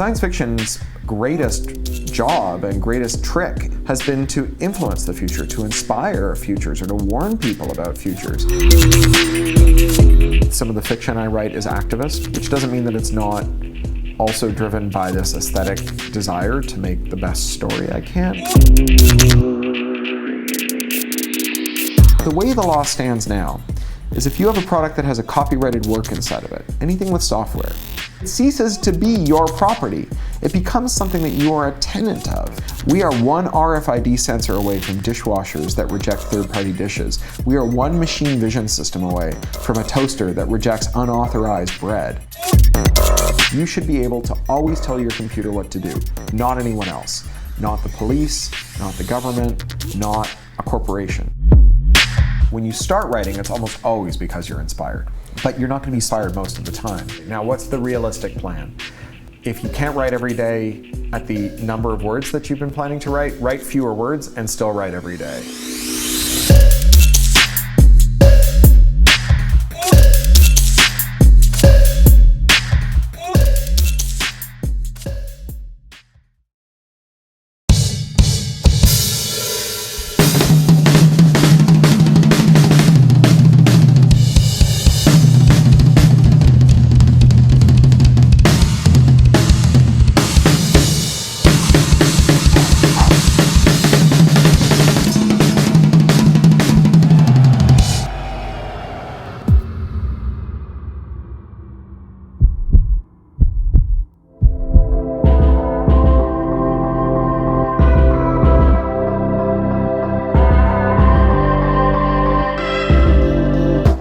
Science fiction's greatest job and greatest trick has been to influence the future, to inspire futures, or to warn people about futures. Some of the fiction I write is activist, which doesn't mean that it's not also driven by this aesthetic desire to make the best story I can. The way the law stands now is if you have a product that has a copyrighted work inside of it, anything with software, it ceases to be your property. It becomes something that you are a tenant of. We are one RFID sensor away from dishwashers that reject third-party dishes. We are one machine vision system away from a toaster that rejects unauthorized bread. You should be able to always tell your computer what to do, not anyone else. Not the police, not the government, not a corporation. When you start writing, it's almost always because you're inspired. But you're not going to be inspired most of the time. Now, what's the realistic plan? If you can't write every day at the number of words that you've been planning to write fewer words and still write every day.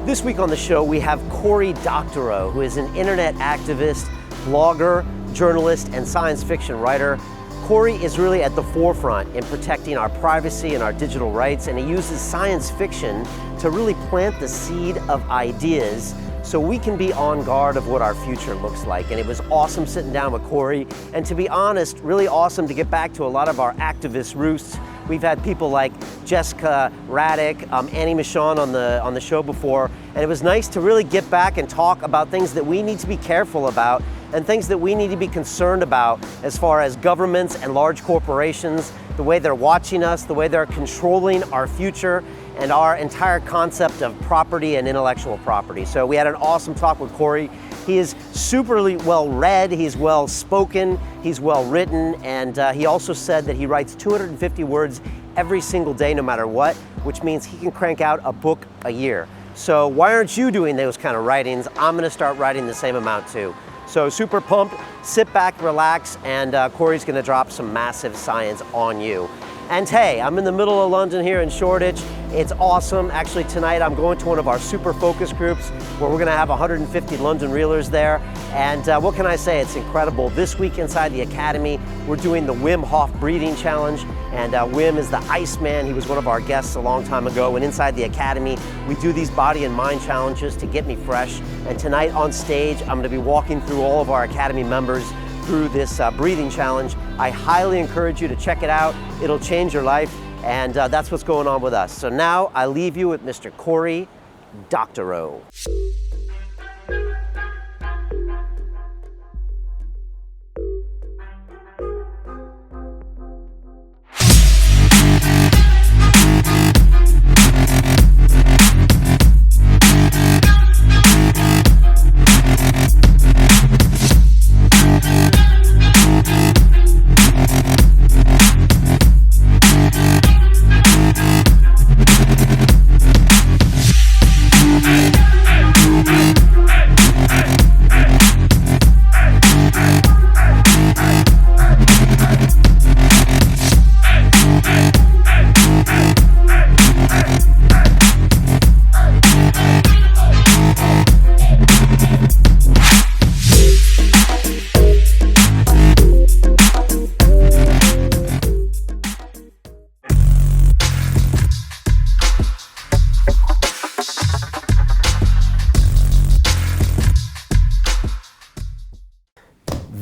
This week on the show, we have Cory Doctorow, who is an internet activist, blogger, journalist, and science fiction writer. Cory is really at the forefront in protecting our privacy and our digital rights, and he uses science fiction to really plant the seed of ideas so we can be on guard of what our future looks like. And it was awesome sitting down with Cory, and to be honest, really awesome to get back to a lot of our activist roots. We've had people like Jessica Raddick, Annie Michon on the show before, and it was nice to really get back and talk about things that we need to be careful about and things that we need to be concerned about as far as governments and large corporations, the way they're watching us, the way they're controlling our future, and our entire concept of property and intellectual property. So we had an awesome talk with Cory. He is superly well read, he's well spoken, he's well written, and he also said that he writes 250 words every single day no matter what, which means he can crank out a book a year. So why aren't you doing those kind of writings? I'm gonna start writing the same amount too. So super pumped, sit back, relax, and Cory's gonna drop some massive science on you. And hey, I'm in the middle of London here in Shoreditch. It's awesome. Actually, tonight I'm going to one of our super focus groups where we're gonna have 150 London Reelers there. And what can I say? It's incredible. This week inside the Academy, we're doing the Wim Hof Breathing Challenge. And Wim is the Iceman. He was one of our guests a long time ago. And inside the Academy, we do these body and mind challenges to get me fresh. And tonight on stage, I'm gonna be walking through all of our Academy members through this breathing challenge. I highly encourage you to check it out. It'll change your life, and that's what's going on with us. So now I leave you with Mr. Cory Doctorow.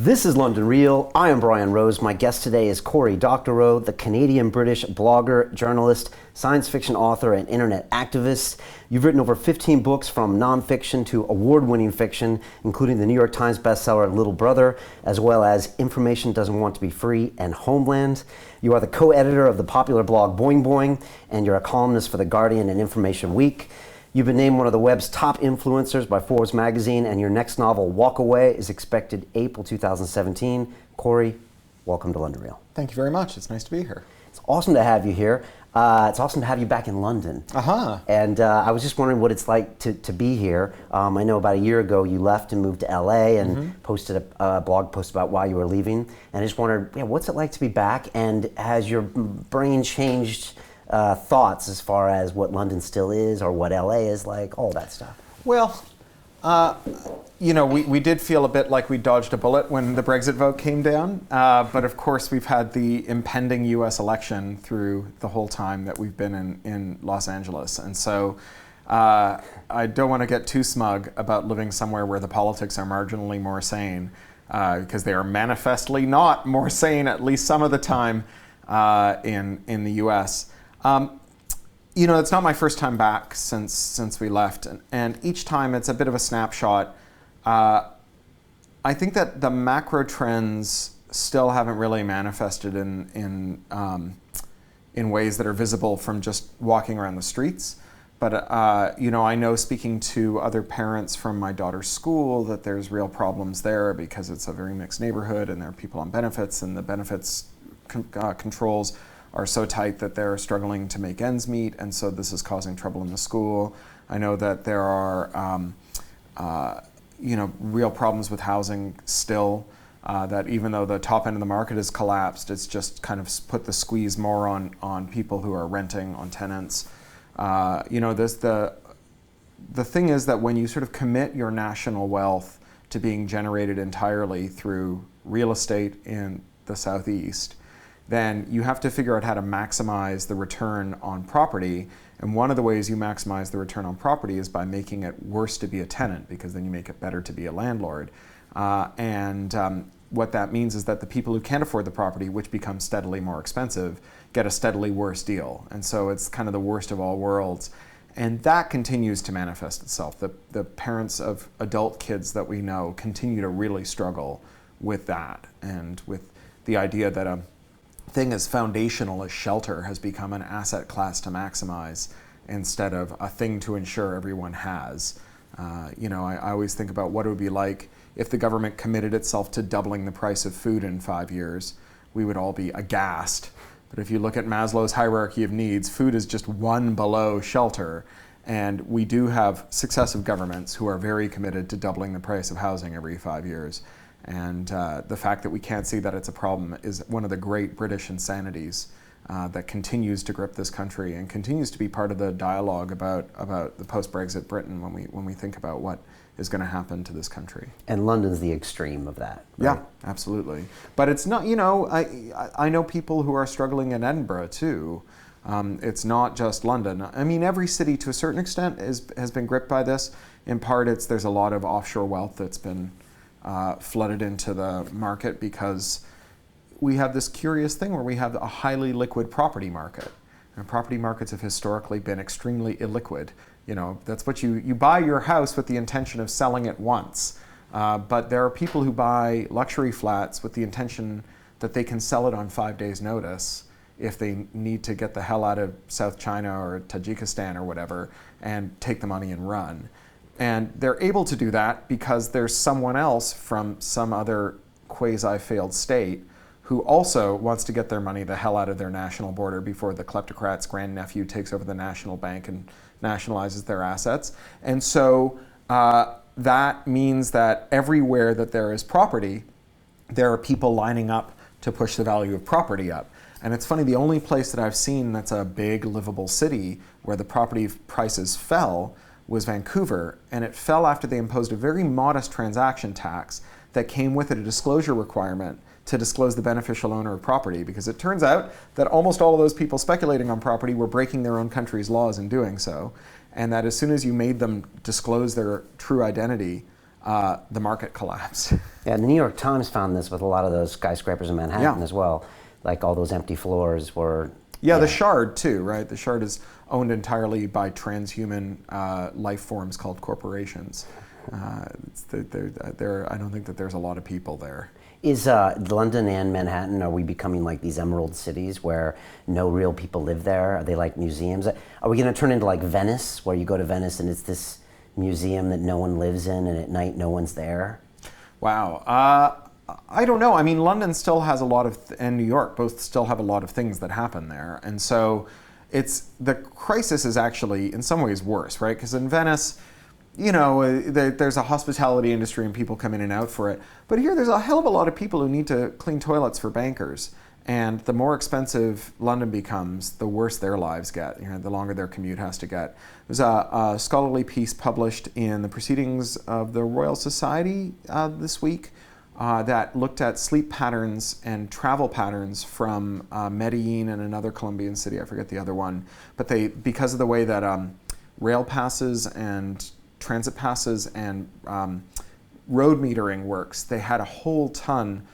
This is London Real. I am Brian Rose. My guest today is Cory Doctorow, the Canadian-British blogger, journalist, science fiction author, and internet activist. You've written over 15 books from nonfiction to award-winning fiction, including the New York Times bestseller Little Brother, as well as Information Doesn't Want to Be Free and Homeland. You are the co-editor of the popular blog Boing Boing, and you're a columnist for The Guardian and Information Week. You've been named one of the web's top influencers by Forbes magazine, and your next novel, Walk Away, is expected April 2017. Cory, welcome to London Real. Thank you very much. It's nice to be here. It's awesome to have you here. It's awesome to have you back in London. And I was just wondering what it's like to be here. I know about a year ago you left and moved to LA and posted a blog post about why you were leaving. And I just wondered, what's it like to be back? And has your brain changed thoughts as far as what London still is or what LA is like, all that stuff? Well, we did feel a bit like we dodged a bullet when the Brexit vote came down, but of course we've had the impending US election through the whole time that we've been in Los Angeles. And so I don't want to get too smug about living somewhere where the politics are marginally more sane, because they are manifestly not more sane, at least some of the time, in the US. It's not my first time back since we left, and each time it's a bit of a snapshot. I think that the macro trends still haven't really manifested in ways that are visible from just walking around the streets. But I know, speaking to other parents from my daughter's school, that there's real problems there because it's a very mixed neighborhood and there are people on benefits, and the benefits controls are so tight that they're struggling to make ends meet, and so this is causing trouble in the school. I know that there are real problems with housing still, that even though the top end of the market has collapsed, it's just kind of put the squeeze more on people who are renting, on tenants. The thing is that when you sort of commit your national wealth to being generated entirely through real estate in the Southeast, then you have to figure out how to maximize the return on property. And one of the ways you maximize the return on property is by making it worse to be a tenant, because then you make it better to be a landlord. What that means is that the people who can't afford the property, which becomes steadily more expensive, get a steadily worse deal. And so it's kind of the worst of all worlds. And that continues to manifest itself. The parents of adult kids that we know continue to really struggle with that, and with the idea that a thing as foundational as shelter has become an asset class to maximize instead of a thing to ensure everyone has. I always think about what it would be like if the government committed itself to doubling the price of food in 5 years. We would all be aghast. But if you look at Maslow's hierarchy of needs, food is just one below shelter. And we do have successive governments who are very committed to doubling the price of housing every 5 years. And the fact that we can't see that it's a problem is one of the great British insanities that continues to grip this country and continues to be part of the dialogue about the post-Brexit Britain when we think about what is going to happen to this country. And London's the extreme of that, right? Yeah, absolutely. But it's not, I know people who are struggling in Edinburgh too. It's not just London. I mean, every city to a certain extent has been gripped by this. In part, there's a lot of offshore wealth that's been flooded into the market because we have this curious thing where we have a highly liquid property market. And property markets have historically been extremely illiquid. That's what you buy your house with the intention of selling it once. But there are people who buy luxury flats with the intention that they can sell it on 5 days' notice if they need to get the hell out of South China or Tajikistan or whatever and take the money and run. And they're able to do that because there's someone else from some other quasi-failed state who also wants to get their money the hell out of their national border before the kleptocrat's grandnephew takes over the national bank and nationalizes their assets. And so that means that everywhere that there is property, there are people lining up to push the value of property up. And it's funny, the only place that I've seen that's a big livable city where the property prices fell was Vancouver, and it fell after they imposed a very modest transaction tax that came with it a disclosure requirement to disclose the beneficial owner of property, because it turns out that almost all of those people speculating on property were breaking their own country's laws in doing so, and that as soon as you made them disclose their true identity, the market collapsed. Yeah, the New York Times found this with a lot of those skyscrapers in Manhattan as well. Like all those empty floors were... Yeah, the Shard too, right? The Shard is owned entirely by transhuman life forms called corporations. I don't think that there's a lot of people there. Is London and Manhattan, are we becoming like these emerald cities where no real people live there? Are they like museums? Are we going to turn into like Venice, where you go to Venice and it's this museum that no one lives in and at night no one's there? Wow. I don't know. I mean, London still has a lot of, and New York both still have a lot of things that happen there. And so the crisis is actually in some ways worse, right? Because in Venice, you know, there's a hospitality industry and people come in and out for it. But here there's a hell of a lot of people who need to clean toilets for bankers. And the more expensive London becomes, the worse their lives get, you know, the longer their commute has to get. There's a scholarly piece published in the Proceedings of the Royal Society this week that looked at sleep patterns and travel patterns from Medellin and another Colombian city, I forget the other one. But because of the way that rail passes and transit passes and road metering works, they had a whole ton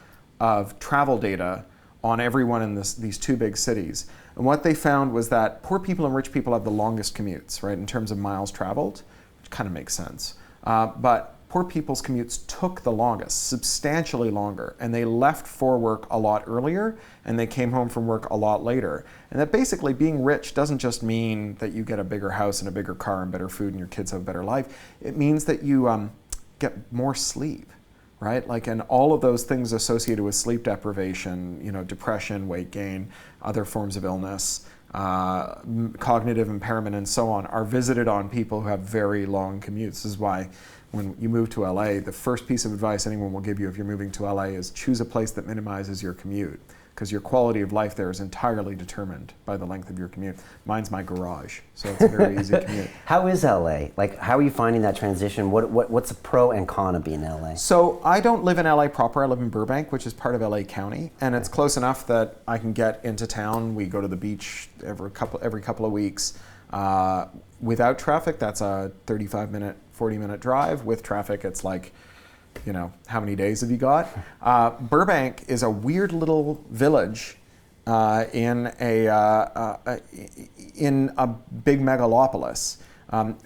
of travel data on everyone in these two big cities. And what they found was that poor people and rich people have the longest commutes, right, in terms of miles traveled, which kind of makes sense. But poor people's commutes took the longest, substantially longer, and they left for work a lot earlier, and they came home from work a lot later. And that basically being rich doesn't just mean that you get a bigger house and a bigger car and better food and your kids have a better life. It means that you get more sleep, right? Like, and all of those things associated with sleep deprivation, you know, depression, weight gain, other forms of illness, cognitive impairment, and so on, are visited on people who have very long commutes. This is why when you move to LA, the first piece of advice anyone will give you if you're moving to LA is choose a place that minimizes your commute, because your quality of life there is entirely determined by the length of your commute. Mine's my garage, so it's a very easy commute. How is LA? Like, how are you finding that transition? What's the pro and con of being in LA? So I don't live in LA proper. I live in Burbank, which is part of LA County, and it's close enough that I can get into town. We go to the beach every couple of weeks. Without traffic, that's a 35-minute, 40-minute drive. With traffic, it's like, you know, how many days have you got? Burbank is a weird little village in a big megalopolis.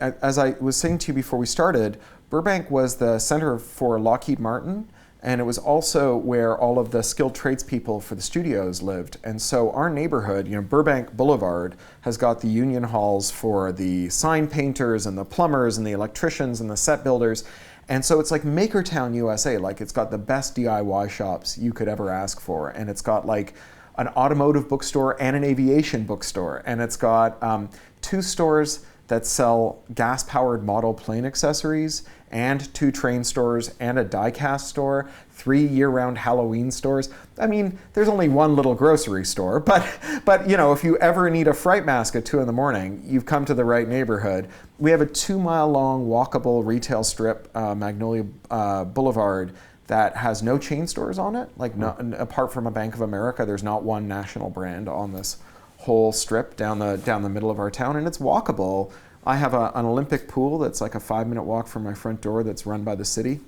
As I was saying to you before we started, Burbank was the center for Lockheed Martin, and it was also where all of the skilled tradespeople for the studios lived. And so our neighborhood, you know, Burbank Boulevard, has got the union halls for the sign painters and the plumbers and the electricians and the set builders. And so it's like Makertown, USA. Like, it's got the best DIY shops you could ever ask for. And it's got like an automotive bookstore and an aviation bookstore. And it's got 2 stores that sell gas-powered model plane accessories, and 2 train stores, and a die-cast store, 3 year-round Halloween stores. I mean, there's only one little grocery store, but you know, if you ever need a fright mask at 2 in the morning, you've come to the right neighborhood. We have a 2-mile-long walkable retail strip, Magnolia Boulevard, that has no chain stores on it. Like, apart from a Bank of America, there's not one national brand on this whole strip down the middle of our town, and it's walkable. I have an Olympic pool that's like a 5-minute walk from my front door that's run by the city.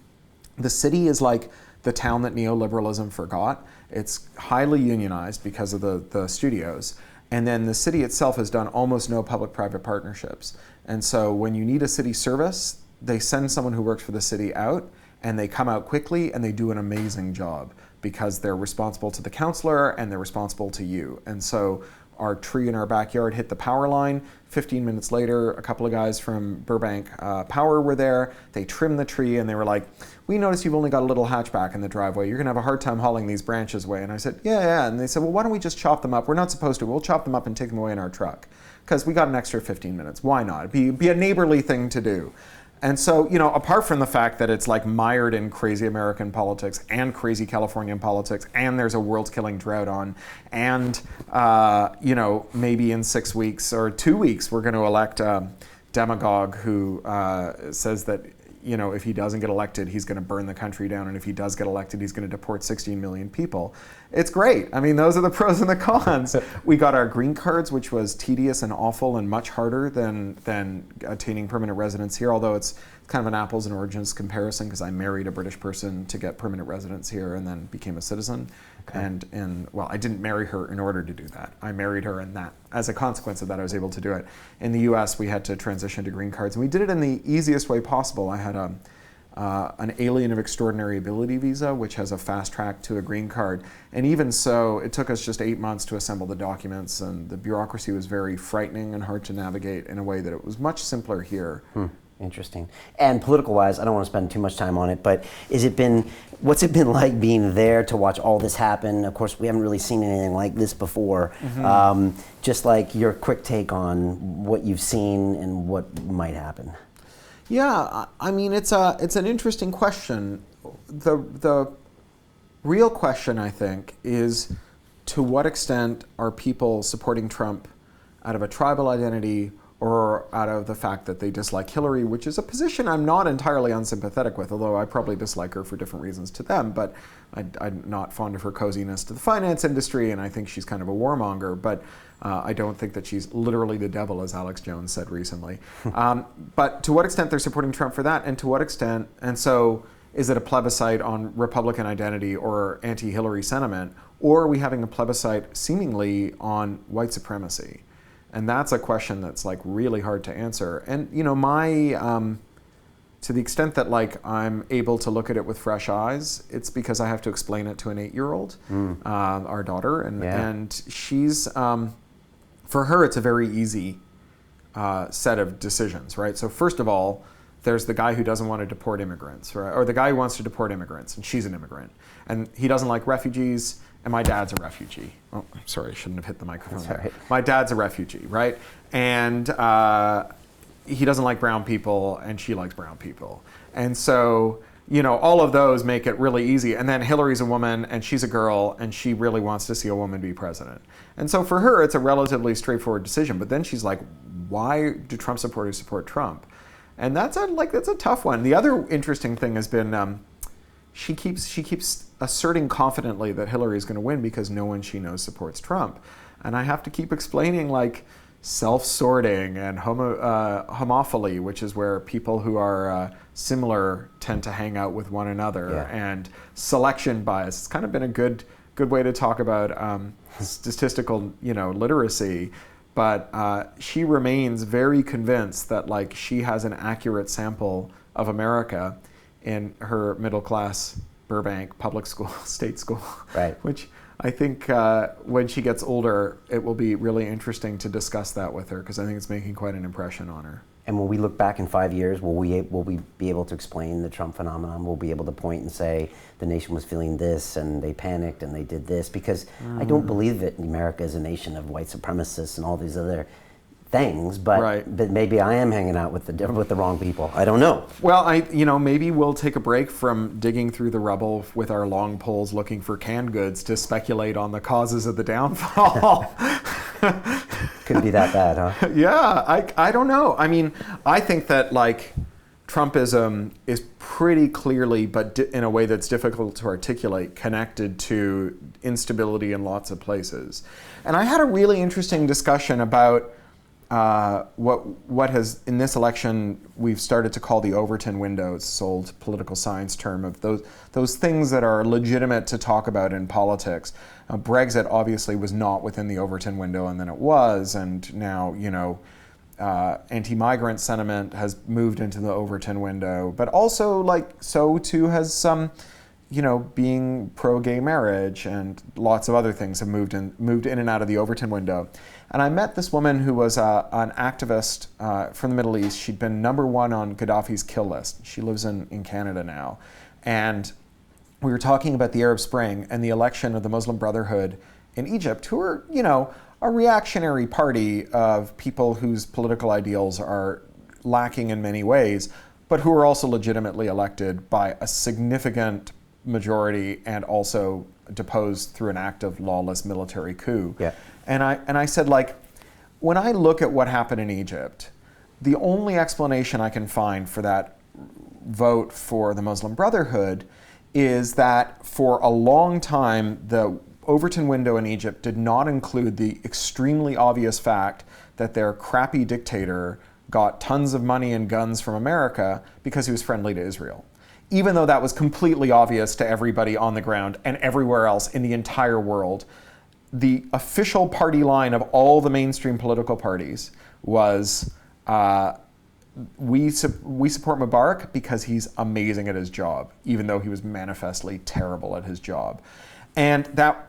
The city is like the town that neoliberalism forgot. It's highly unionized because of the studios. And then the city itself has done almost no public-private partnerships. And so when you need a city service, they send someone who works for the city out, and they come out quickly and they do an amazing job because they're responsible to the councilor and they're responsible to you. And so our tree in our backyard hit the power line. 15 minutes later, a couple of guys from Burbank Power were there. They trimmed the tree and they were like, we noticed you've only got a little hatchback in the driveway. You're gonna have a hard time hauling these branches away. And I said, yeah. And they said, well, why don't we just chop them up? We're not supposed to. We'll chop them up and take them away in our truck, because we got an extra 15 minutes. Why not? Be a neighborly thing to do. And so, you know, apart from the fact that it's like mired in crazy American politics and crazy Californian politics, and there's a world-killing drought on, and, you know, maybe in 6 weeks or 2 weeks, we're going to elect a demagogue who says that, you know, if he doesn't get elected, he's going to burn the country down, and if he does get elected, he's going to deport 16 million people. It's great. I mean, those are the pros and the cons. We got our green cards, which was tedious and awful and much harder than attaining permanent residence here, although it's kind of an apples and oranges comparison because I married a British person to get permanent residence here and then became a citizen. Okay. And well, I didn't marry her in order to do that. I married her, and that, as a consequence of that, I was able to do it. In the US, we had to transition to green cards, and we did it in the easiest way possible. I had an alien of extraordinary ability visa, which has a fast track to a green card. And even so, it took us just 8 months to assemble the documents, and the bureaucracy was very frightening and hard to navigate in a way that it was much simpler here. Interesting. And political-wise, I don't want to spend too much time on it, but what's it been like being there to watch all this happen? Of course, we haven't really seen anything like this before. Just like your quick take on what you've seen and what might happen. Yeah, I mean, it's an interesting question. The real question, I think, is to what extent are people supporting Trump out of a tribal identity or out of the fact that they dislike Hillary, which is a position I'm not entirely unsympathetic with, although I probably dislike her for different reasons to them. But I'm not fond of her coziness to the finance industry, and I think she's kind of a warmonger. But I don't think that she's literally the devil, as Alex Jones said recently. But to what extent they're supporting Trump for that, and to what extent, and so is it a plebiscite on Republican identity or anti-Hillary sentiment, or are we having a plebiscite seemingly on white supremacy? And that's a question that's like really hard to answer. And you know, to the extent that like I'm able to look at it with fresh eyes, it's because I have to explain it to an 8-year-old, our daughter, and she's, for her, it's a very easy set of decisions, right? So first of all, there's the guy who doesn't want to deport immigrants, right? Or the guy who wants to deport immigrants, and she's an immigrant, and he doesn't like refugees. And my dad's a refugee. Oh, I'm sorry, I shouldn't have hit the microphone there. Right. My dad's a refugee, right? And he doesn't like brown people, and she likes brown people. And so, you know, all of those make it really easy. And then Hillary's a woman, and she's a girl, and she really wants to see a woman be president. And so for her, it's a relatively straightforward decision. But then she's like, why do Trump supporters support Trump? And that's a tough one. The other interesting thing has been she keeps asserting confidently that Hillary is going to win because no one she knows supports Trump. And I have to keep explaining like self-sorting and homophily, which is where people who are similar tend to hang out with one another, and selection bias. It's kind of been a good way to talk about statistical, literacy. But she remains very convinced that like she has an accurate sample of America in her middle-class Burbank public school, state school, right? Which I think when she gets older, it will be really interesting to discuss that with her because I think it's making quite an impression on her. And when we look back in 5 years, will we be able to explain the Trump phenomenon? We'll be able to point and say the nation was feeling this and they panicked and they did this, because I don't believe that America is a nation of white supremacists and all these other things, but maybe I am hanging out with the wrong people. I don't know. Well, maybe we'll take a break from digging through the rubble with our long poles looking for canned goods to speculate on the causes of the downfall. Could be that bad, huh? Yeah, I don't know. I mean, I think that like Trumpism is pretty clearly, but in a way that's difficult to articulate, connected to instability in lots of places. And I had a really interesting discussion about what has, in this election, we've started to call the Overton window. It's this old political science term of those things that are legitimate to talk about in politics. Brexit obviously was not within the Overton window, and then it was, and now, anti-migrant sentiment has moved into the Overton window, but also, so too has some, being pro-gay marriage and lots of other things have moved in and out of the Overton window. And I met this woman who was an activist from the Middle East. She'd been #1 on Gaddafi's kill list. She lives in Canada now. And we were talking about the Arab Spring and the election of the Muslim Brotherhood in Egypt, who are, a reactionary party of people whose political ideals are lacking in many ways, but who are also legitimately elected by a significant majority and also deposed through an act of lawless military coup. Yeah. And I said, when I look at what happened in Egypt, the only explanation I can find for that vote for the Muslim Brotherhood is that for a long time, the Overton window in Egypt did not include the extremely obvious fact that their crappy dictator got tons of money and guns from America because he was friendly to Israel. Even though that was completely obvious to everybody on the ground and everywhere else in the entire world, the official party line of all the mainstream political parties was, we support Mubarak because he's amazing at his job, even though he was manifestly terrible at his job. And that,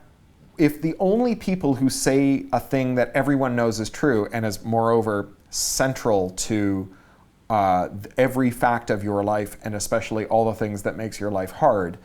if the only people who say a thing that everyone knows is true and is moreover central to every fact of your life, and especially all the things that makes your life hard,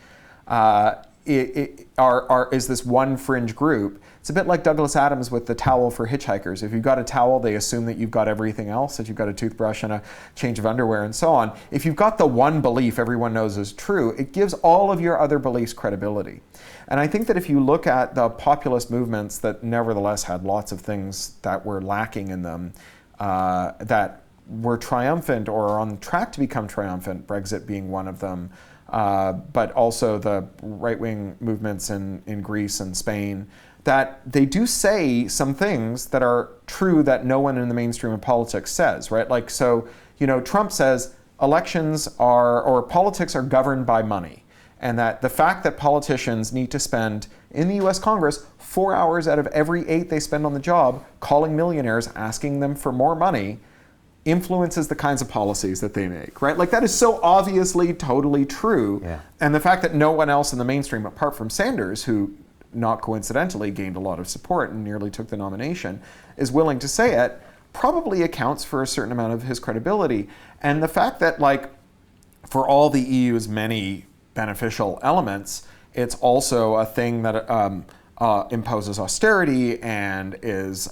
is this one fringe group. It's a bit like Douglas Adams with the towel for hitchhikers. If you've got a towel, they assume that you've got everything else, that you've got a toothbrush and a change of underwear and so on. If you've got the one belief everyone knows is true, it gives all of your other beliefs credibility. And I think that if you look at the populist movements that nevertheless had lots of things that were lacking in them, that were triumphant or are on track to become triumphant, Brexit being one of them, but also the right-wing movements in Greece and Spain, that they do say some things that are true that no one in the mainstream of politics says, right? Like, so, you know, Trump says elections are, or politics are governed by money. And that the fact that politicians need to spend, in the US Congress, 4 hours out of every 8 they spend on the job calling millionaires, asking them for more money, influences the kinds of policies that they make, right? Like, that is so obviously totally true. Yeah. And the fact that no one else in the mainstream, apart from Sanders, who not coincidentally gained a lot of support and nearly took the nomination, is willing to say it, probably accounts for a certain amount of his credibility. And the fact that, like, for all the EU's many beneficial elements, it's also a thing that imposes austerity and is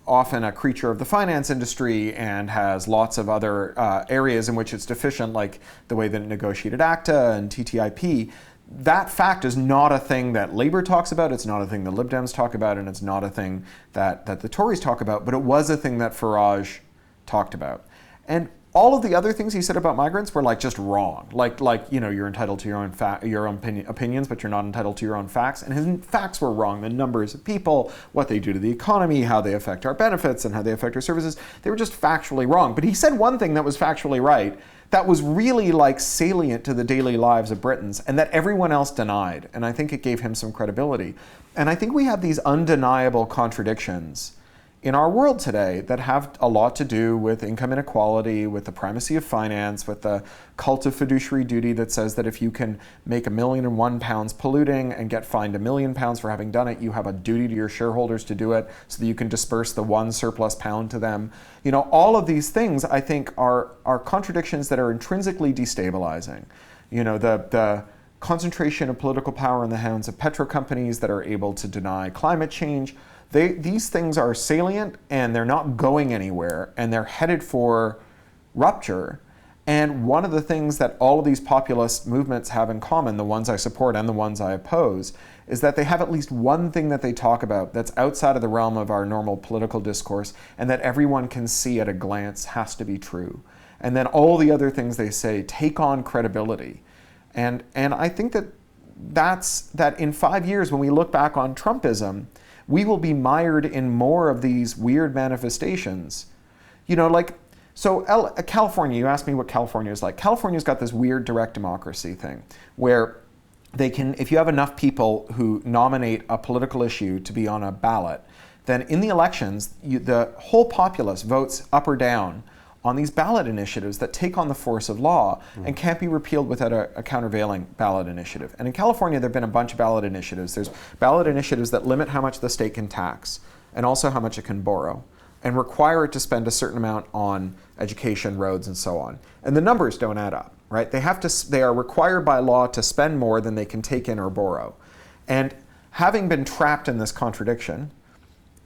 often a creature of the finance industry and has lots of other areas in which it's deficient, like the way that it negotiated ACTA and TTIP. That fact is not a thing that Labour talks about, it's not a thing the Lib Dems talk about, and it's not a thing that the Tories talk about, but it was a thing that Farage talked about. And all of the other things he said about migrants were, like, just wrong. Like, you know, you're entitled to your own opinions, but you're not entitled to your own facts. And his facts were wrong. The numbers of people, what they do to the economy, how they affect our benefits, and how they affect our services, they were just factually wrong. But he said one thing that was factually right, that was really, like, salient to the daily lives of Britons, and that everyone else denied. And I think it gave him some credibility. And I think we have these undeniable contradictions in our world today that have a lot to do with income inequality, with the primacy of finance, with the cult of fiduciary duty that says that if you can make £1,000,001 polluting and get fined £1,000,000 for having done it, you have a duty to your shareholders to do it so that you can disperse the one surplus pound to them. You know, all of these things, I think, are contradictions that are intrinsically destabilizing. You know, the concentration of political power in the hands of petro companies that are able to deny climate change. These things are salient and they're not going anywhere and they're headed for rupture. And one of the things that all of these populist movements have in common, the ones I support and the ones I oppose, is that they have at least one thing that they talk about that's outside of the realm of our normal political discourse and that everyone can see at a glance has to be true. And then all the other things they say take on credibility. And I think that in 5 years, when we look back on Trumpism, we will be mired in more of these weird manifestations. You know, like, so California, you asked me what California is like. California's got this weird direct democracy thing where they can, if you have enough people who nominate a political issue to be on a ballot, then in the elections, the whole populace votes up or down on these ballot initiatives that take on the force of law and can't be repealed without a countervailing ballot initiative. And in California, there have been a bunch of ballot initiatives. There's ballot initiatives that limit how much the state can tax and also how much it can borrow and require it to spend a certain amount on education, roads, and so on. And the numbers don't add up, right? They are required by law to spend more than they can take in or borrow. And having been trapped in this contradiction,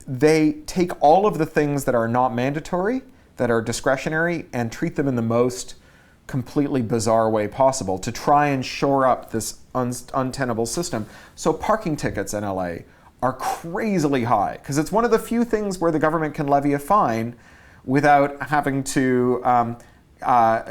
they take all of the things that are not mandatory, that are discretionary, and treat them in the most completely bizarre way possible to try and shore up this untenable system. So parking tickets in LA are crazily high because it's one of the few things where the government can levy a fine without having to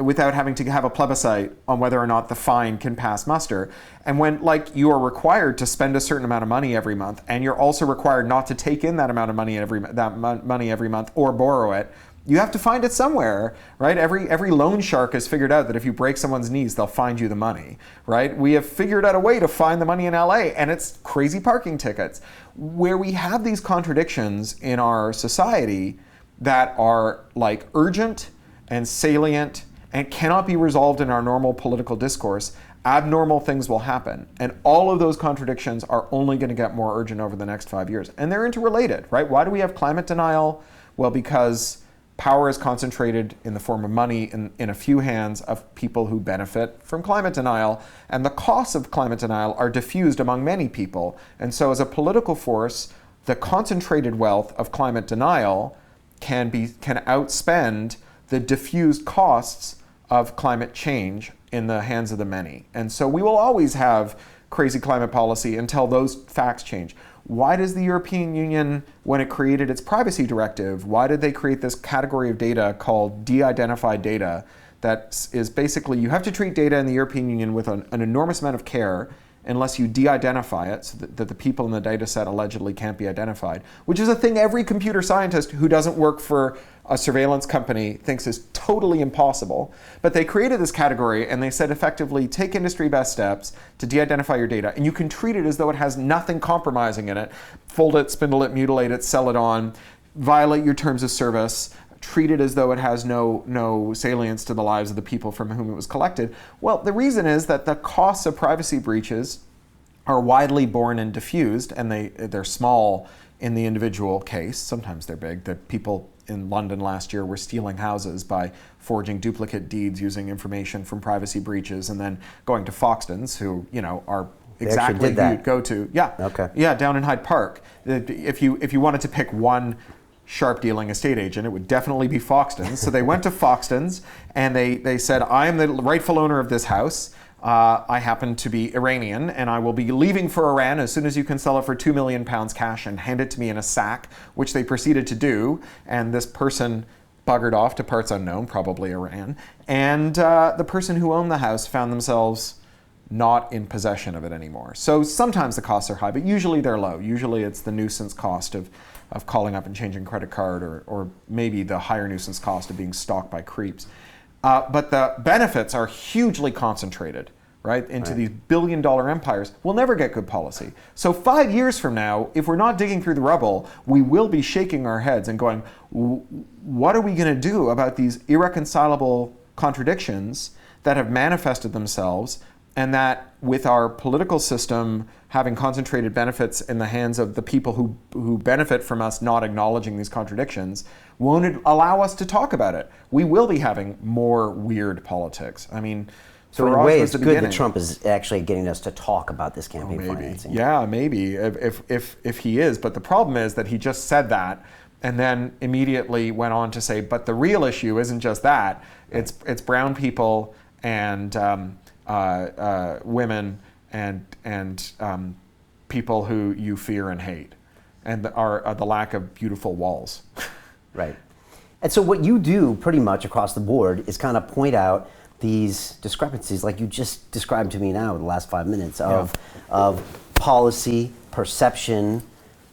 without having to have a plebiscite on whether or not the fine can pass muster. And when you are required to spend a certain amount of money every month, and you're also required not to take in that amount of money every month or borrow it, you have to find it somewhere, right? Every loan shark has figured out that if you break someone's knees, they'll find you the money, right? We have figured out a way to find the money in LA, and it's crazy parking tickets. Where we have these contradictions in our society that are urgent and salient and cannot be resolved in our normal political discourse, abnormal things will happen. And all of those contradictions are only going to get more urgent over the next 5 years. And they're interrelated, right? Why do we have climate denial? Well, because power is concentrated in the form of money in a few hands of people who benefit from climate denial, and the costs of climate denial are diffused among many people. And so as a political force, the concentrated wealth of climate denial can outspend the diffused costs of climate change in the hands of the many. And so we will always have crazy climate policy until those facts change. Why does the European Union, when it created its privacy directive, why did they create this category of data called de-identified data that is basically, you have to treat data in the European Union with an enormous amount of care unless you de-identify it so that the people in the data set allegedly can't be identified, which is a thing every computer scientist who doesn't work for a surveillance company thinks is totally impossible. But they created this category and they said effectively, take industry best steps to de-identify your data, and you can treat it as though it has nothing compromising in it. Fold it, spindle it, mutilate it, sell it on, violate your terms of service, treat it as though it has no salience to the lives of the people from whom it was collected. Well, the reason is that the costs of privacy breaches are widely borne and diffused, and they're small in the individual case. Sometimes they're big. The people in London last year were stealing houses by forging duplicate deeds using information from privacy breaches and then going to Foxtons, who are exactly who you'd go to. Yeah. Okay. Yeah, down in Hyde Park. If you wanted to pick one sharp dealing estate agent, it would definitely be Foxtons. So they went to Foxtons and they said, I am the rightful owner of this house. I happen to be Iranian, and I will be leaving for Iran as soon as you can sell it for £2 million cash and hand it to me in a sack, which they proceeded to do. And this person buggered off to parts unknown, probably Iran. And the person who owned the house found themselves not in possession of it anymore. So sometimes the costs are high, but usually they're low. Usually it's the nuisance cost of calling up and changing credit card, or maybe the higher nuisance cost of being stalked by creeps. But the benefits are hugely concentrated, right, into these billion-dollar empires. We'll never get good policy. So 5 years from now, if we're not digging through the rubble, we will be shaking our heads and going, what are we going to do about these irreconcilable contradictions that have manifested themselves, and that with our political system having concentrated benefits in the hands of the people who benefit from us not acknowledging these contradictions, won't allow us to talk about it. We will be having more weird politics. I mean, so in a way, it's good that Trump is actually getting us to talk about this campaign financing. Yeah, maybe, if he is. But the problem is that he just said that and then immediately went on to say, but the real issue isn't just that. It's brown people and women and people who you fear and hate, and the lack of beautiful walls. Right. And so what you do pretty much across the board is kind of point out these discrepancies, like you just described to me now in the last 5 minutes, of policy, perception,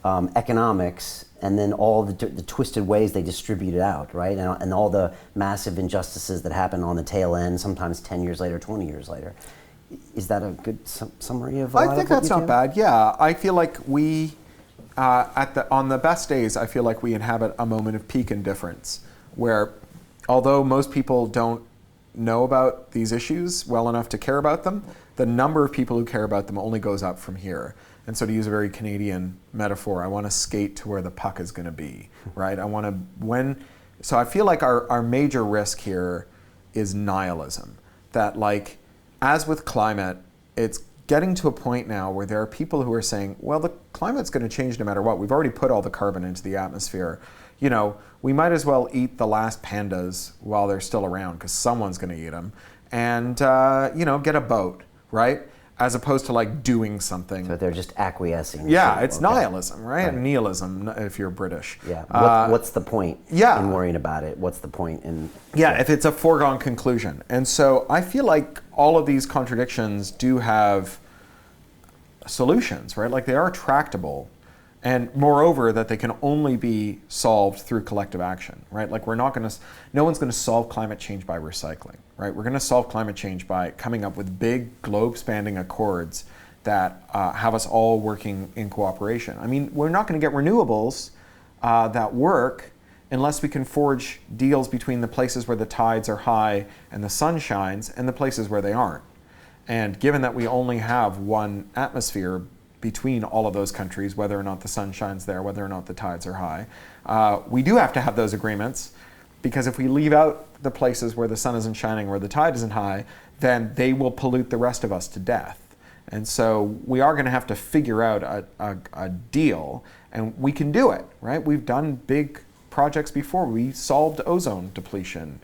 economics, and then all the twisted ways they distribute it out, right? And all the massive injustices that happen on the tail end, sometimes 10 years later, 20 years later. Is that a good summary of I think that's not bad, yeah. I feel like we, on the best days, I feel like we inhabit a moment of peak indifference, where although most people don't know about these issues well enough to care about them, the number of people who care about them only goes up from here. And so to use a very Canadian metaphor, I want to skate to where the puck is going to be, right? So I feel like our major risk here is nihilism. That, like, as with climate, it's getting to a point now where there are people who are saying, well, the climate's going to change no matter what. We've already put all the carbon into the atmosphere. We might as well eat the last pandas while they're still around, because someone's going to eat them. And, get a boat, right? as opposed to like doing something. So they're just acquiescing. Yeah, it's nihilism, right? Nihilism, if you're British. Yeah. What's the point in worrying about it? What's the point in... Yeah, if it's a foregone conclusion. And so I feel like all of these contradictions do have solutions, right? Like they are tractable. And moreover, that they can only be solved through collective action, right? Like no one's gonna solve climate change by recycling, right? We're gonna solve climate change by coming up with big globe-spanning accords that have us all working in cooperation. I mean, we're not gonna get renewables that work unless we can forge deals between the places where the tides are high and the sun shines and the places where they aren't. And given that we only have one atmosphere between all of those countries, whether or not the sun shines there, whether or not the tides are high, we do have to have those agreements, because if we leave out the places where the sun isn't shining, where the tide isn't high, then they will pollute the rest of us to death. And so we are going to have to figure out a deal, and we can do it, right? We've done big projects before. We solved ozone depletion.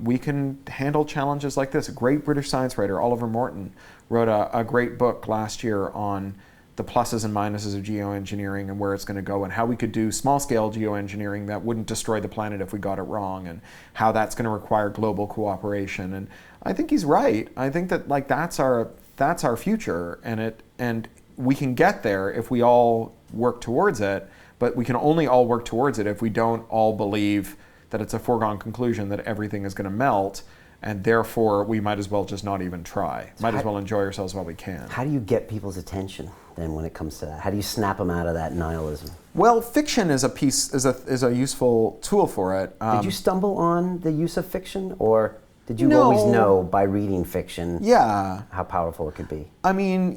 We can handle challenges like this. A great British science writer, Oliver Morton, wrote a great book last year on the pluses and minuses of geoengineering and where it's going to go, and how we could do small-scale geoengineering that wouldn't destroy the planet if we got it wrong, and how that's going to require global cooperation. And I think he's right. I think that like that's our future, and we can get there if we all work towards it. But we can only all work towards it if we don't all believe that it's a foregone conclusion that everything is going to melt, and therefore we might as well just not even try. Might as well enjoy ourselves while we can. How do you get people's attention then when it comes to that? How do you snap them out of that nihilism? Well, fiction is a useful tool for it. Did you stumble on the use of fiction, or did you always know by reading fiction how powerful it could be? I mean,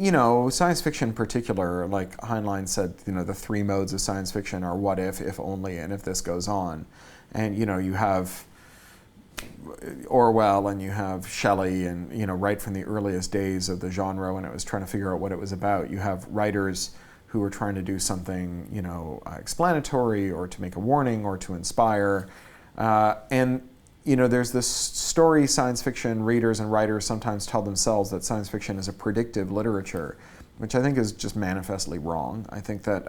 science fiction in particular, like Heinlein said, the three modes of science fiction are what if only, and if this goes on. And you have Orwell and you have Shelley, and right from the earliest days of the genre when it was trying to figure out what it was about, you have writers who were trying to do something explanatory, or to make a warning, or to inspire. And there's this story science fiction readers and writers sometimes tell themselves, that science fiction is a predictive literature, which I think is just manifestly wrong. I think that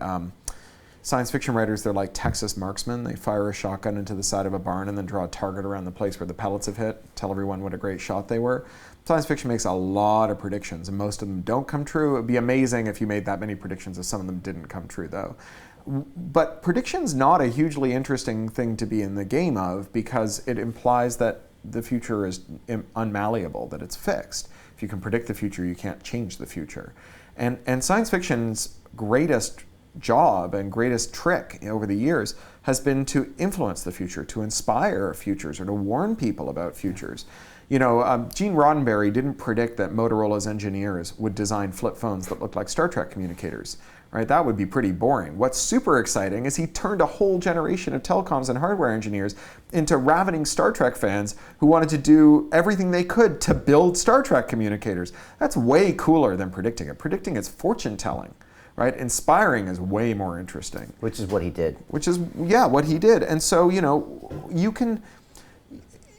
science fiction writers, they're like Texas marksmen. They fire a shotgun into the side of a barn and then draw a target around the place where the pellets have hit, tell everyone what a great shot they were. Science fiction makes a lot of predictions, and most of them don't come true. It would be amazing if you made that many predictions, if some of them didn't come true, though. But prediction's not a hugely interesting thing to be in the game of, because it implies that the future is unmalleable, that it's fixed. If you can predict the future, you can't change the future. And science fiction's greatest job and greatest trick over the years has been to influence the future, to inspire futures, or to warn people about futures. Gene Roddenberry didn't predict that Motorola's engineers would design flip phones that looked like Star Trek communicators, right? That would be pretty boring. What's super exciting is he turned a whole generation of telecoms and hardware engineers into ravening Star Trek fans who wanted to do everything they could to build Star Trek communicators. That's way cooler than predicting it. Predicting is fortune telling. Right? Inspiring is way more interesting. Which is what he did. Which is, what he did. And so, you can,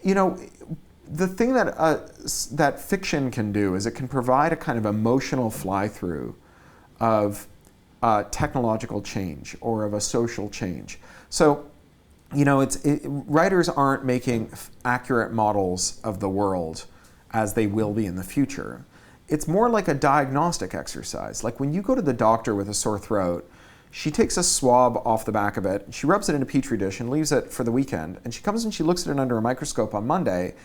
the thing that fiction can do is it can provide a kind of emotional fly-through of technological change, or of a social change. So, writers aren't making accurate models of the world as they will be in the future. It's more like a diagnostic exercise. Like when you go to the doctor with a sore throat, she takes a swab off the back of it, she rubs it in a petri dish and leaves it for the weekend, and she comes and she looks at it under a microscope on Monday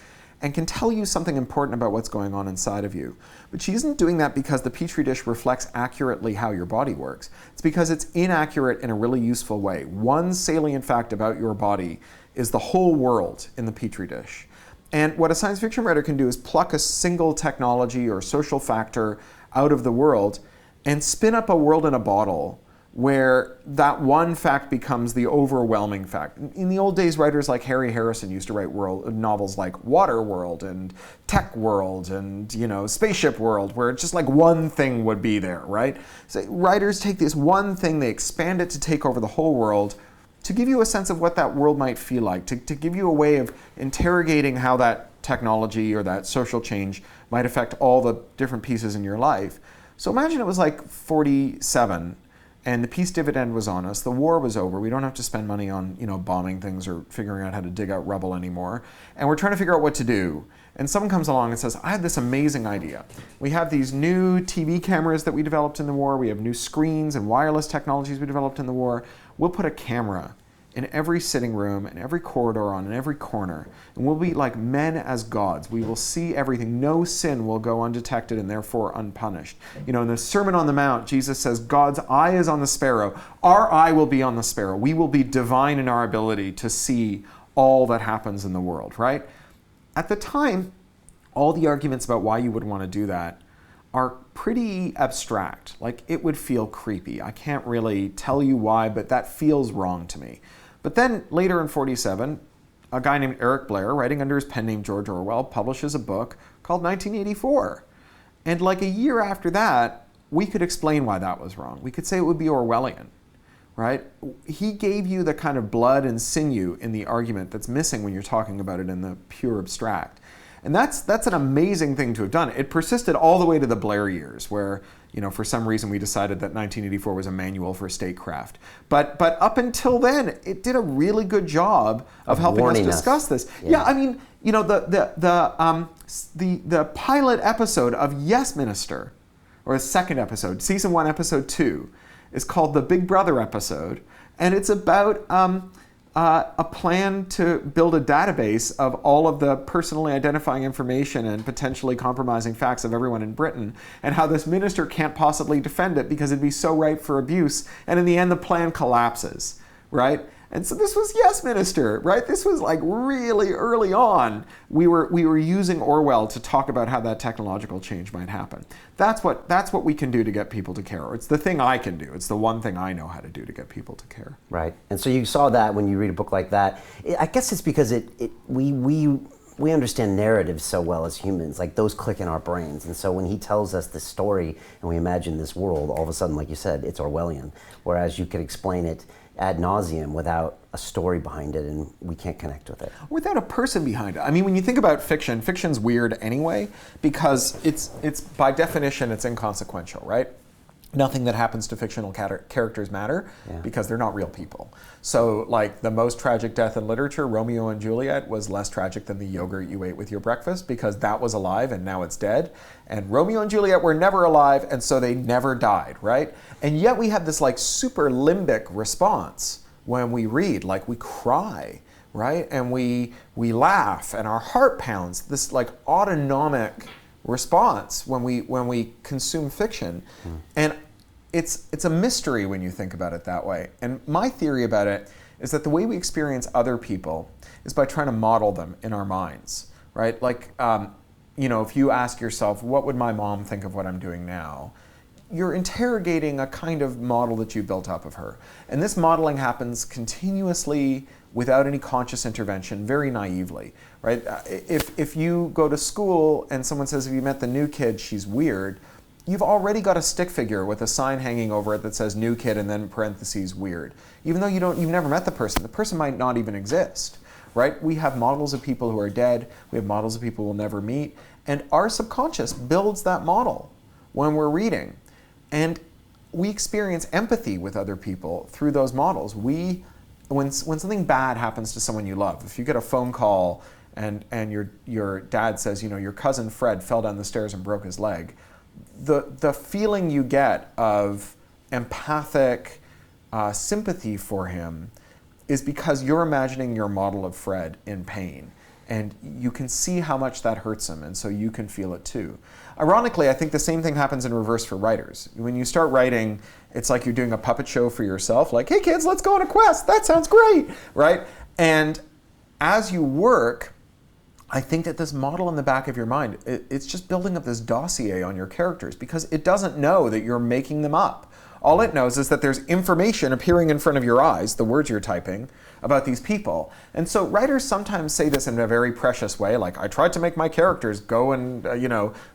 and can tell you something important about what's going on inside of you. But she isn't doing that because the petri dish reflects accurately how your body works. It's because it's inaccurate in a really useful way. One salient fact about your body is the whole world in the petri dish. And what a science fiction writer can do is pluck a single technology or social factor out of the world and spin up a world in a bottle where that one fact becomes the overwhelming fact. In the old days, writers like Harry Harrison used to write novels like Water World and Tech World and Spaceship World, where it's just like one thing would be there, right? So writers take this one thing, they expand it to take over the whole world, to give you a sense of what that world might feel like, to give you a way of interrogating how that technology or that social change might affect all the different pieces in your life. So imagine it was like 47 and the peace dividend was on us, the war was over, we don't have to spend money on bombing things or figuring out how to dig out rubble anymore, and we're trying to figure out what to do. And someone comes along and says, I have this amazing idea. We have these new TV cameras that we developed in the war, we have new screens and wireless technologies we developed in the war. We'll put a camera in every sitting room, in every corridor, in every corner, and we'll be like men as gods. We will see everything. No sin will go undetected and therefore unpunished. In the Sermon on the Mount, Jesus says, God's eye is on the sparrow. Our eye will be on the sparrow. We will be divine in our ability to see all that happens in the world, right? At the time, all the arguments about why you would want to do that are pretty abstract. Like, it would feel creepy. I can't really tell you why, but that feels wrong to me. But then later in 47, a guy named Eric Blair, writing under his pen name George Orwell, publishes a book called 1984. And like a year after that, we could explain why that was wrong. We could say it would be Orwellian, right? He gave you the kind of blood and sinew in the argument that's missing when you're talking about it in the pure abstract. And that's an amazing thing to have done. It persisted all the way to the Blair years, where for some reason we decided that 1984 was a manual for statecraft. But up until then, it did a really good job of helping us discuss this. Yeah, I mean, the pilot episode of Yes Minister, or the second episode, season 1, episode 2, is called the Big Brother episode, and it's about a plan to build a database of all of the personally identifying information and potentially compromising facts of everyone in Britain, and how this minister can't possibly defend it because it'd be so ripe for abuse, and in the end the plan collapses, right? And so this was Yes Minister, right? This was like really early on. We were using Orwell to talk about how that technological change might happen. That's what we can do to get people to care. Or it's the thing I can do. It's the one thing I know how to do to get people to care. Right. And so you saw that when you read a book like that. I guess it's because we understand narratives so well as humans, like those click in our brains. And so when he tells us this story and we imagine this world, all of a sudden, like you said, it's Orwellian. Whereas you could explain it ad nauseum without a story behind it, and we can't connect with it. Without a person behind it. I mean, when you think about fiction, fiction's weird anyway, because it's by definition, it's inconsequential, right? Nothing that happens to fictional characters matter because they're not real people. So like the most tragic death in literature, Romeo and Juliet, was less tragic than the yogurt you ate with your breakfast because that was alive and now it's dead. And Romeo and Juliet were never alive and so they never died, right? And yet we have this like super limbic response when we read, like we cry, right? And we laugh and our heart pounds, this like autonomic response when we consume fiction. And it's a mystery when you think about it that way. And my theory about it is that the way we experience other people is by trying to model them in our minds, right? Like, if you ask yourself, what would my mom think of what I'm doing now? You're interrogating a kind of model that you built up of her. And this modeling happens continuously without any conscious intervention, very naively, right? If you go to school and someone says, have you met the new kid, she's weird, you've already got a stick figure with a sign hanging over it that says new kid and then parentheses weird. Even though you've never met the person might not even exist, right? We have models of people who are dead, we have models of people we'll never meet, and our subconscious builds that model when we're reading. And we experience empathy with other people through those models. When something bad happens to someone you love, if you get a phone call and your dad says, your cousin Fred fell down the stairs and broke his leg, the feeling you get of empathic sympathy for him is because you're imagining your model of Fred in pain. And you can see how much that hurts him, and so you can feel it too. Ironically, I think the same thing happens in reverse for writers. When you start writing, it's like you're doing a puppet show for yourself, like, hey kids, let's go on a quest, that sounds great, right? And as you work, I think that this model in the back of your mind, it's just building up this dossier on your characters because it doesn't know that you're making them up. All it knows is that there's information appearing in front of your eyes, the words you're typing, about these people. And so writers sometimes say this in a very precious way, like, I tried to make my characters go and,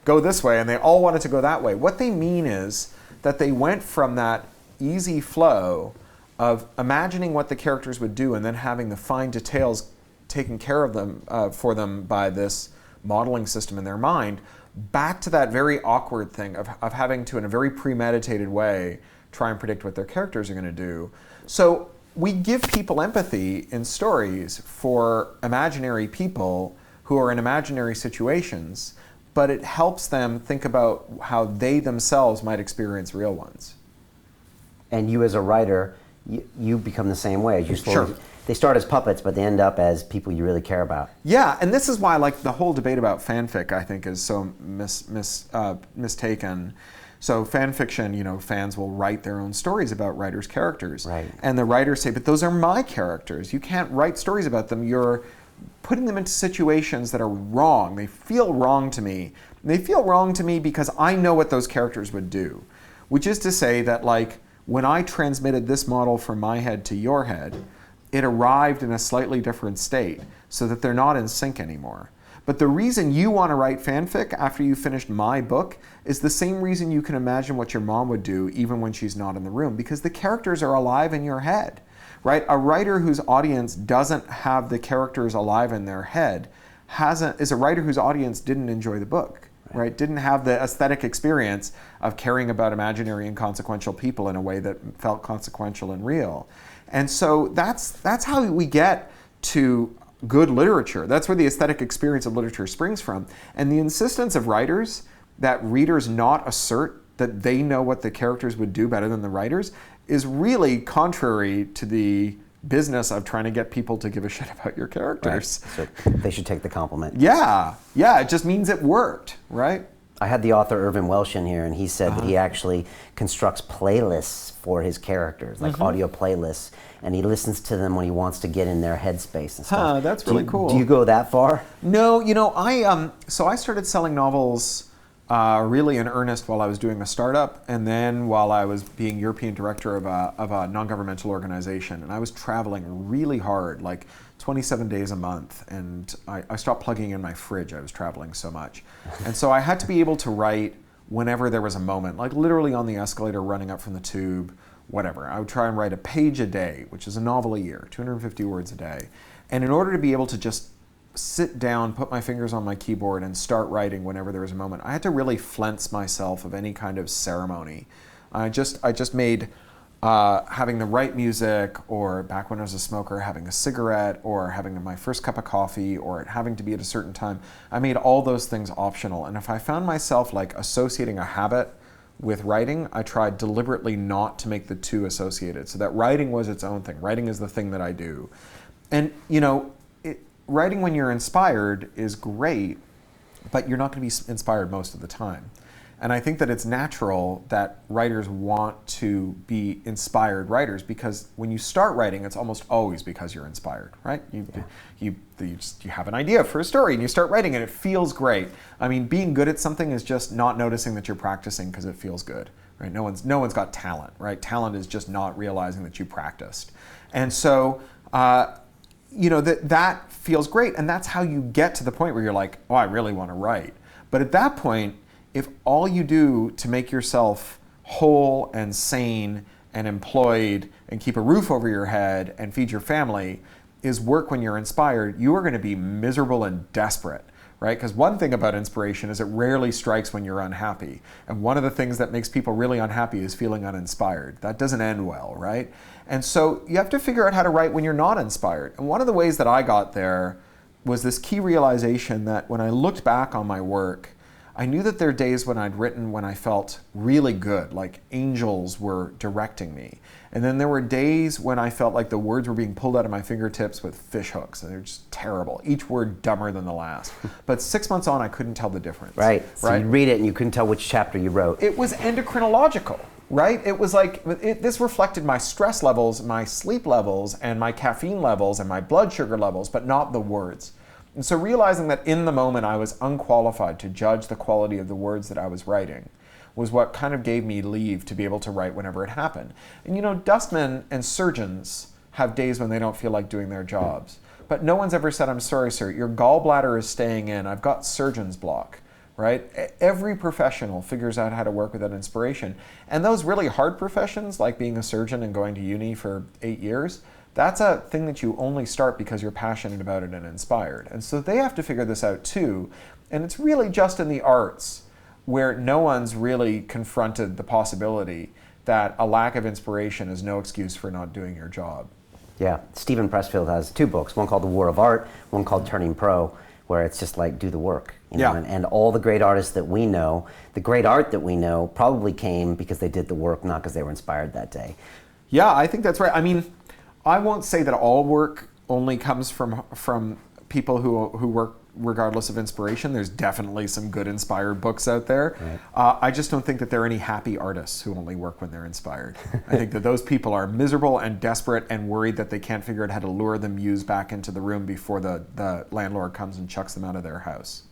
go this way, and they all wanted to go that way. What they mean is that they went from that easy flow of imagining what the characters would do and then having the fine details taken care of them for them by this modeling system in their mind back to that very awkward thing of having to, in a very premeditated way, try and predict what their characters are going to do. So we give people empathy in stories for imaginary people who are in imaginary situations, but it helps them think about how they themselves might experience real ones. And you as a writer, you become the same way. You slowly, Sure. They start as puppets, but they end up as people you really care about. Yeah, and this is why, like, the whole debate about fanfic, I think, is so mistaken. So fan fiction, you know, fans will write their own stories about writers' characters. Right. And the writers say, but those are my characters. You can't write stories about them. You're putting them into situations that are wrong. They feel wrong to me. They feel wrong to me because I know what those characters would do. Which is to say that, like, when I transmitted this model from my head to your head, it arrived in a slightly different state so that they're not in sync anymore. But the reason you want to write fanfic after you finished my book is the same reason you can imagine what your mom would do even when she's not in the room, because the characters are alive in your head, right? A writer whose audience doesn't have the characters alive in their head is a writer whose audience didn't enjoy the book, right? Didn't have the aesthetic experience of caring about imaginary and consequential people in a way that felt consequential and real. And so that's how we get to good literature. That's where the aesthetic experience of literature springs from. And the insistence of writers that readers not assert that they know what the characters would do better than the writers is really contrary to the business of trying to get people to give a shit about your characters. Right. So they should take the compliment. Yeah, it just means it worked, right? I had the author Irvin Welsh in here, and he said that he actually constructs playlists for his characters, like audio playlists, and he listens to them when he wants to get in their headspace and stuff. That's really cool. Do you go that far? No, you know, I started selling novels really in earnest while I was doing a startup, and then while I was being European director of a non-governmental organization, and I was traveling really hard, like 27 days a month, and I stopped plugging in my fridge. I was traveling so much. And so I had to be able to write whenever there was a moment, like literally on the escalator, running up from the tube, whatever. I would try and write a page a day, which is a novel a year, 250 words a day. And in order to be able to just sit down, put my fingers on my keyboard, and start writing whenever there was a moment, I had to really flense myself of any kind of ceremony. I just made having the right music, or back when I was a smoker, having a cigarette, or having my first cup of coffee, or it having to be at a certain time, I made all those things optional. And if I found myself like associating a habit with writing, I tried deliberately not to make the two associated, so that writing was its own thing. Writing is the thing that I do. And you know, writing when you're inspired is great, but you're not going to be inspired most of the time. And I think that it's natural that writers want to be inspired writers, because when you start writing, it's almost always because you're inspired, right? You have an idea for a story and you start writing and it feels great. I mean, being good at something is just not noticing that you're practicing because it feels good, right? No one's got talent, right? Talent is just not realizing that you practiced. And so, you know, that feels great, and that's how you get to the point where you're like, oh, I really want to write. But at that point, if all you do to make yourself whole and sane and employed and keep a roof over your head and feed your family is work when you're inspired, you are going to be miserable and desperate, right? Because one thing about inspiration is it rarely strikes when you're unhappy. And one of the things that makes people really unhappy is feeling uninspired. That doesn't end well, right? And so you have to figure out how to write when you're not inspired. And one of the ways that I got there was this key realization that when I looked back on my work, I knew that there are days when I'd written when I felt really good, like angels were directing me. And then there were days when I felt like the words were being pulled out of my fingertips with fish hooks, and they're just terrible. Each word dumber than the last. But 6 months on, I couldn't tell the difference. Right. So you read it and you couldn't tell which chapter you wrote. It was endocrinological, right? It was like, this reflected my stress levels, my sleep levels, and my caffeine levels, and my blood sugar levels, but not the words. And so realizing that in the moment I was unqualified to judge the quality of the words that I was writing was what kind of gave me leave to be able to write whenever it happened. And you know, dustmen and surgeons have days when they don't feel like doing their jobs. But no one's ever said, I'm sorry, sir, your gallbladder is staying in. I've got surgeon's block, right? Every professional figures out how to work with that inspiration. And those really hard professions, like being a surgeon and going to uni for 8 years, that's a thing that you only start because you're passionate about it and inspired. And so they have to figure this out too. And it's really just in the arts where no one's really confronted the possibility that a lack of inspiration is no excuse for not doing your job. Yeah, Stephen Pressfield has 2 books, one called The War of Art, one called Turning Pro, where it's just like, do the work. You know? And all the great artists that we know, the great art that we know, probably came because they did the work, not because they were inspired that day. Yeah, I think that's right. I mean, I won't say that all work only comes from people who work regardless of inspiration. There's definitely some good inspired books out there. Right. I just don't think that there are any happy artists who only work when they're inspired. I think that those people are miserable and desperate and worried that they can't figure out how to lure the muse back into the room before the landlord comes and chucks them out of their house.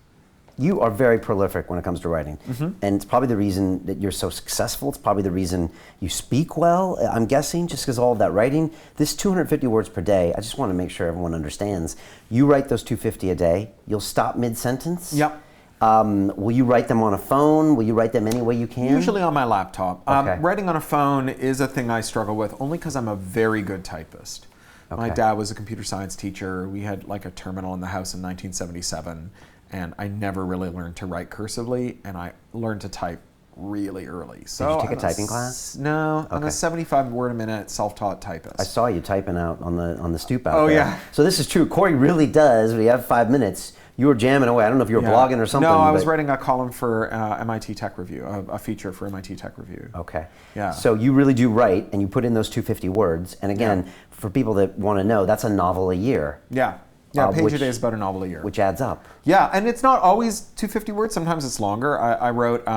You are very prolific when it comes to writing, and it's probably the reason that you're so successful. It's probably the reason you speak well, I'm guessing, just because all of that writing. This 250 words per day, I just want to make sure everyone understands. You write those 250 a day. You'll stop mid-sentence? Yep. Will you write them on a phone? Will you write them any way you can? Usually on my laptop. Okay. Writing on a phone is a thing I struggle with, only because I'm a very good typist. Okay. My dad was a computer science teacher. We had like a terminal in the house in 1977. And I never really learned to write cursively, and I learned to type really early. So did you take a typing class? No, okay. I'm a 75 word a minute self-taught typist. I saw you typing out on the stoop out there. Oh yeah. So this is true. Cory really does. We have 5 minutes. You were jamming away. I don't know if you were blogging or something. No, I was writing a column for MIT Tech Review, a feature for MIT Tech Review. Okay. Yeah. So you really do write, and you put in those 250 words. And again, for people that want to know, that's a novel a year. Yeah. Yeah, page a day is about a novel a year. Which adds up. Yeah, and it's not always 250 words. Sometimes it's longer. I wrote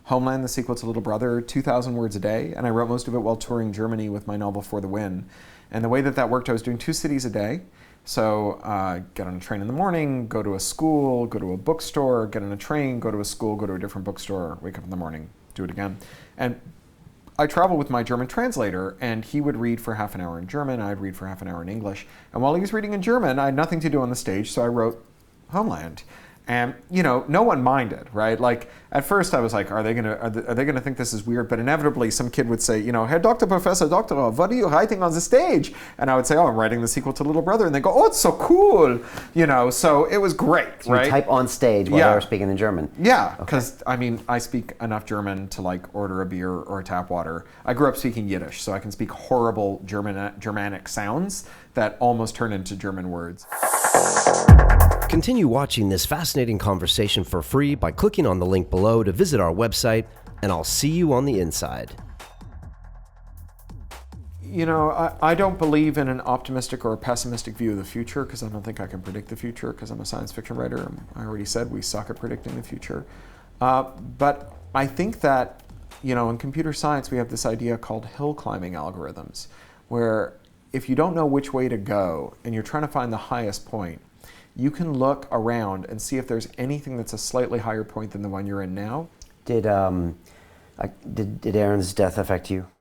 Homeland, the sequel to Little Brother, 2,000 words a day, and I wrote most of it while touring Germany with my novel For the Win. And the way that worked, I was doing 2 cities a day. So get on a train in the morning, go to a school, go to a bookstore, get on a train, go to a school, go to a different bookstore, wake up in the morning, do it again. And I traveled with my German translator, and he would read for half an hour in German, I'd read for half an hour in English. And while he was reading in German, I had nothing to do on the stage, so I wrote Homeland. And no one minded, right? Like at first I was like, are they gonna think this is weird? But inevitably some kid would say, Herr Dr. Professor Doctorow, what are you writing on the stage? And I would say, oh, I'm writing the sequel to Little Brother. And they go, oh, it's so cool. So it was great, so right? You type on stage while they were speaking in German. Yeah, because I speak enough German to like order a beer or tap water. I grew up speaking Yiddish, so I can speak horrible Germanic sounds that almost turn into German words. Continue watching this fascinating conversation for free by clicking on the link below to visit our website, and I'll see you on the inside. I don't believe in an optimistic or a pessimistic view of the future because I don't think I can predict the future because I'm a science fiction writer. I already said we suck at predicting the future. But I think that, in computer science we have this idea called hill climbing algorithms, where if you don't know which way to go and you're trying to find the highest point, you can look around and see if there's anything that's a slightly higher point than the one you're in now. Did Aaron's death affect you?